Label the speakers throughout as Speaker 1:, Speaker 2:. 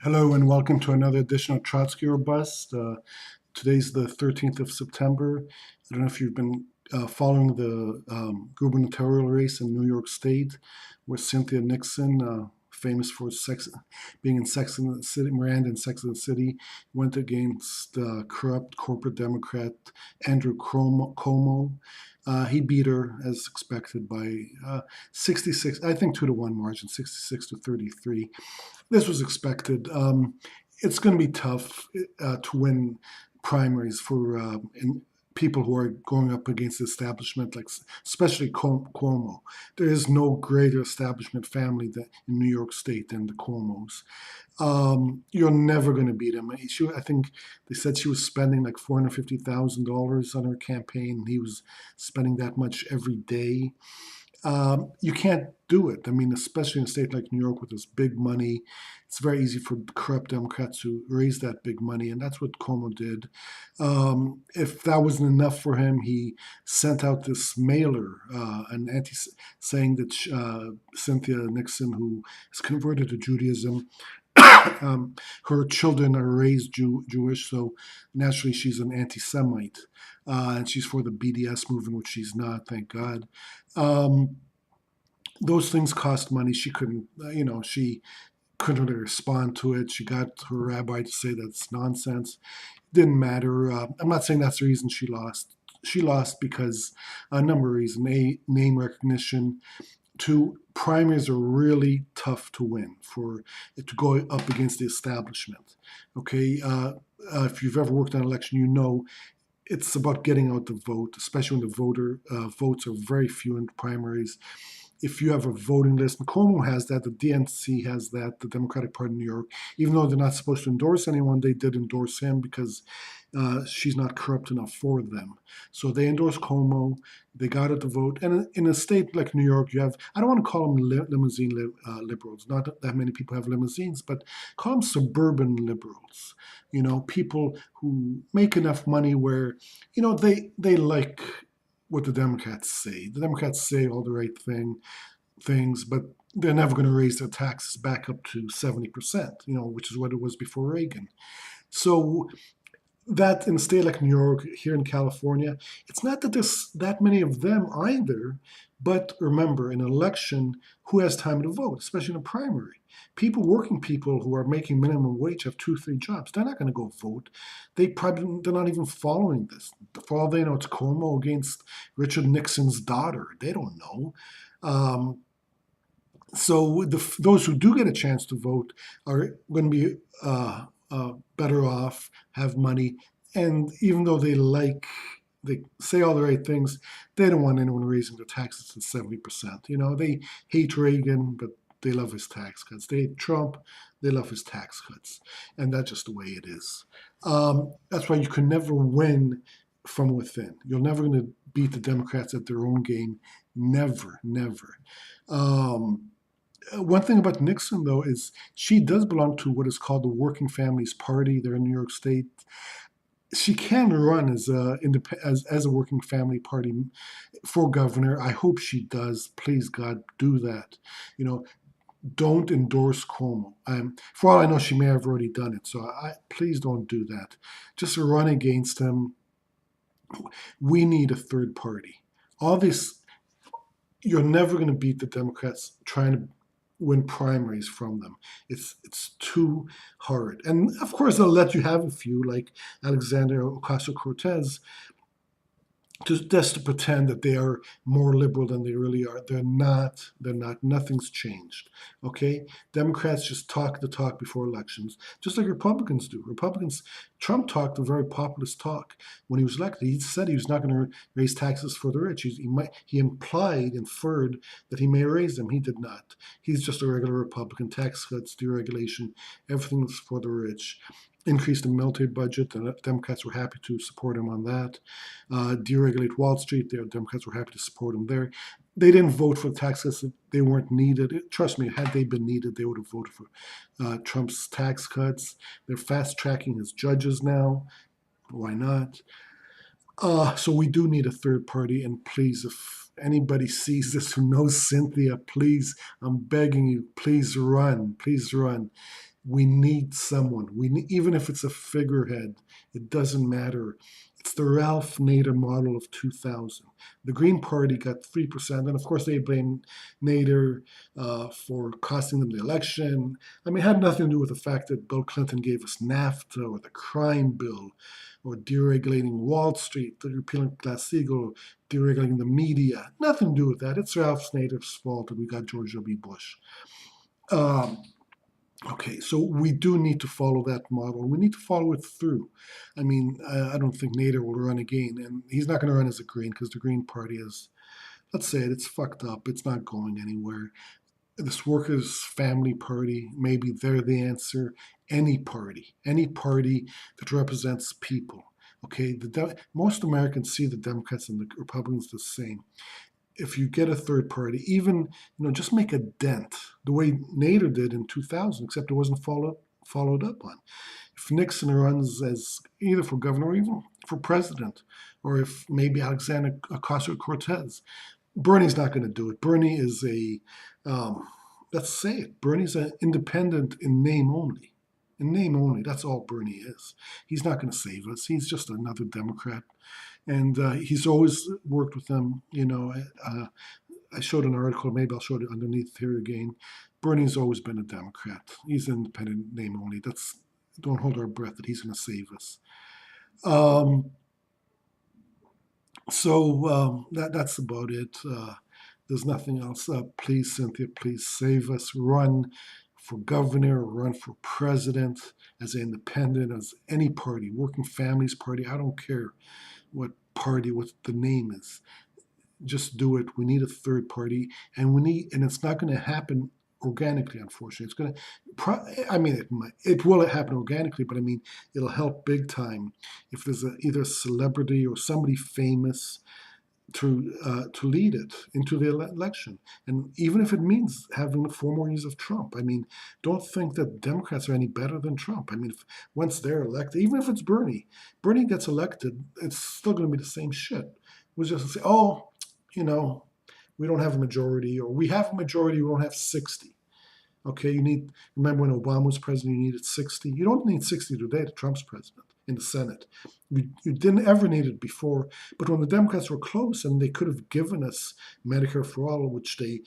Speaker 1: Hello and welcome to another edition of Trotsky or Bust. Today's the 13th of September. I don't know if you've been following the gubernatorial race in New York State, where Cynthia Nixon, famous for being in Sex and the City, Miranda in Sex and the City, went against corrupt corporate Democrat Andrew Cuomo. He beat her as expected by 66, I think 2-1 margin, 66-33. This was expected. It's going to be tough to win primaries for people who are going up against the establishment, like especially Cuomo. There is no greater establishment family in New York State than the Cuomos. You're never going to beat him. I think they said she was spending like $450,000 on her campaign. He was spending that much every day. You can't do it. I mean, especially in a state like New York with this big money, it's very easy for corrupt Democrats to raise that big money, and that's what Cuomo did. If that wasn't enough for him, he sent out this mailer, saying that Cynthia Nixon, who is converted to Judaism, her children are raised Jewish, so naturally she's an anti-Semite, and she's for the BDS movement, which she's not, thank God. Um, those things cost money. She couldn't really respond to it. She got her rabbi to say that's nonsense. Didn't matter. I'm not saying that's the reason she lost. She lost because a number of reasons. A, name recognition. Two, primaries are really tough to win for to go up against the establishment. Okay, if you've ever worked on an election, you know it's about getting out the vote, especially when the votes are very few in primaries. If you have a voting list, and Cuomo has that, the DNC has that, the Democratic Party in New York, even though they're not supposed to endorse anyone, they did endorse him because she's not corrupt enough for them. So they endorsed Cuomo, they got it to vote. And in a state like New York, you have, I don't want to call them liberals, not that many people have limousines, but call them suburban liberals. People who make enough money where, they like what the Democrats say. The Democrats say all the right things, but they're never going to raise their taxes back up to 70%, which is what it was before Reagan. So that in a state like New York, here in California, it's not that there's that many of them either. But remember, in an election, who has time to vote, especially in a primary? Working people who are making minimum wage have 2, 3 jobs. They're not going to go vote. They're not even following this. For all they know, it's Cuomo against Richard Nixon's daughter. They don't know. Um, so those who do get a chance to vote are going to be better off, have money, and even though they say all the right things, they don't want anyone raising their taxes to 70%. They hate Reagan, but they love his tax cuts. They hate Trump, they love his tax cuts, and that's just the way it is. That's why you can never win from within. You're never going to beat the Democrats at their own game. Never, never. Um, One thing about Nixon, though, is she does belong to what is called the Working Families Party there in New York State. She can run as a working family party for governor. I hope she does. Please, God, do that. You know, don't endorse Cuomo. For all I know, she may have already done it. So please don't do that. Just run against him. We need a third party. All this, you're never going to beat the Democrats trying to win primaries from them. It's too hard. And of course, they'll let you have a few, like Alexander Ocasio Cortez, just to pretend that they are more liberal than they really are. They're not. They're not. Nothing's changed. Okay? Democrats just talk the talk before elections, just like Republicans do. Trump talked a very populist talk when he was elected. He said he was not going to raise taxes for the rich. He inferred that he may raise them. He did not. He's just a regular Republican. Tax cuts, deregulation, everything's for the rich. Increased the military budget. The Democrats were happy to support him on that. Deregulate Wall Street. The Democrats were happy to support him there. They didn't vote for tax cuts. They weren't needed. Trust me, had they been needed, they would have voted for Trump's tax cuts. They're fast tracking his judges now. Why not? So we do need a third party. And please, if anybody sees this who knows Cynthia, please, I'm begging you, please run. Please run. We need someone. We need, even if it's a figurehead, it doesn't matter. It's the Ralph Nader model of 2000. The Green Party got 3%, and of course they blame Nader for costing them the election. I mean, it had nothing to do with the fact that Bill Clinton gave us NAFTA or the crime bill or deregulating Wall Street, the repealing Glass-Steagall, deregulating the media. Nothing to do with that. It's Ralph Nader's fault that we got George W. Bush. Um, Okay, so we do need to follow that model. We need to follow it through. I mean, I don't think Nader will run again, and he's not going to run as a Green because the Green Party is, let's say it, it's fucked up. It's not going anywhere. This Workers' Family Party, maybe they're the answer. Any party that represents people. Okay, most Americans see the Democrats and the Republicans the same. If you get a third party, even just make a dent the way Nader did in 2000, except it wasn't followed up on. If Nixon runs as either for governor or even for president, or if maybe Alexander Ocasio-Cortez, Bernie's not going to do it. Bernie is let's say it, Bernie's an independent in name only. In name only, that's all Bernie is. He's not going to save us. He's just another Democrat, and he's always worked with them. I showed an article. Maybe I'll show it underneath here again. Bernie's always been a Democrat. He's an independent name only. Don't hold our breath that he's going to save us. That's about it. There's nothing else. Please, Cynthia, please save us. Run for governor, run for president, as an independent, as any party, Working Families Party. I don't care what party, what the name is. Just do it. We need a third party, and it's not going to happen organically. Unfortunately, it's going to. I mean, it will happen organically, but I mean, it'll help big time if there's either a celebrity or somebody famous to lead it into the election. And even if it means having 4 more years of Trump, I mean, don't think that Democrats are any better than Trump. I mean, once they're elected, even if it's Bernie gets elected, it's still going to be the same shit. We'll just say, oh, we don't have a majority, or we have a majority, we don't have 60. Okay, remember when Obama was president, you needed 60. You don't need 60 today to Trump's president in the Senate. You didn't ever need it before, but when the Democrats were close and they could have given us Medicare for all, which they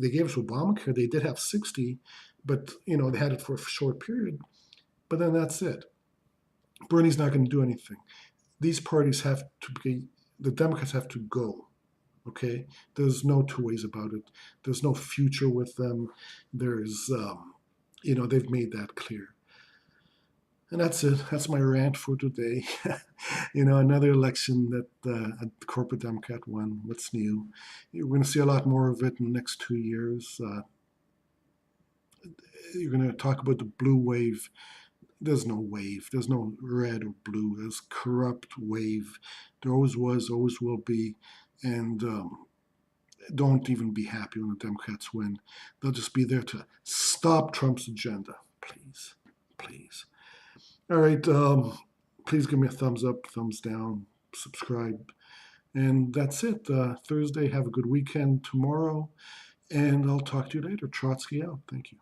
Speaker 1: gave us Obamacare, they did have 60, but they had it for a short period. But then that's it. Bernie's not going to do anything. These parties the Democrats have to go. Okay, there's no two ways about it. There's no future with them. There's, they've made that clear. And that's it. That's my rant for today. Another election that a corporate Democrat won. What's new? We're going to see a lot more of it in the next 2 years. You're going to talk about the blue wave. There's no wave. There's no red or blue. There's corrupt wave. There always was, always will be. And don't even be happy when the Democrats win. They'll just be there to stop Trump's agenda. Please, please. All right. Please give me a thumbs up, thumbs down, subscribe. And that's it. Thursday, have a good weekend tomorrow. And I'll talk to you later. Trotsky out. Thank you.